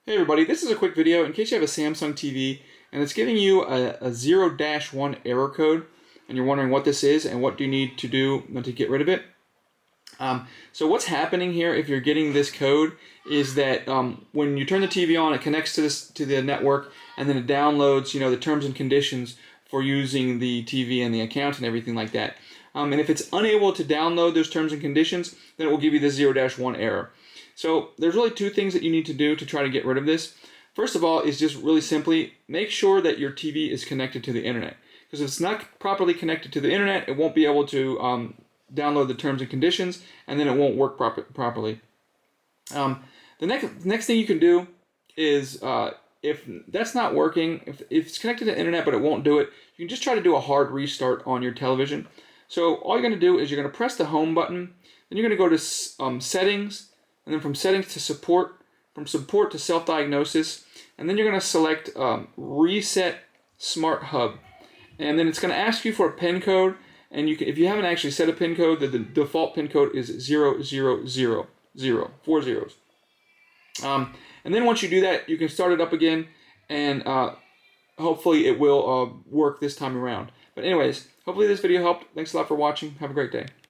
Hey everybody, this is a quick video in case you have a Samsung TV and it's giving you a 0-1 error code and you're wondering what this is and what do you need to do to get rid of it. So what's happening here if you're getting this code is that when you turn the TV on, it connects to the network and then it downloads the terms and conditions for using the TV and the account and everything like that. And if it's unable to download those terms and conditions, then it will give you the 0-1 error. So there's really two things that you need to do to try to get rid of this. First of all is just really simply make sure that your TV is connected to the internet. Because if it's not properly connected to the internet, it won't be able to download the terms and conditions, and then it won't work properly. The next thing you can do is if that's not working, if it's connected to the internet but it won't do it, you can just try to do a hard restart on your television. So all you're going to do is you're going to press the home button, then you're going to go to settings, and then from settings to support, from support to self-diagnosis, and then you're going to select Reset Smart Hub. And then it's going to ask you for a PIN code, and if you haven't actually set a PIN code, the default PIN code is 0000, 4 zeros. And then once you do that, you can start it up again, and hopefully it will work this time around. But anyways, hopefully this video helped. Thanks a lot for watching. Have a great day.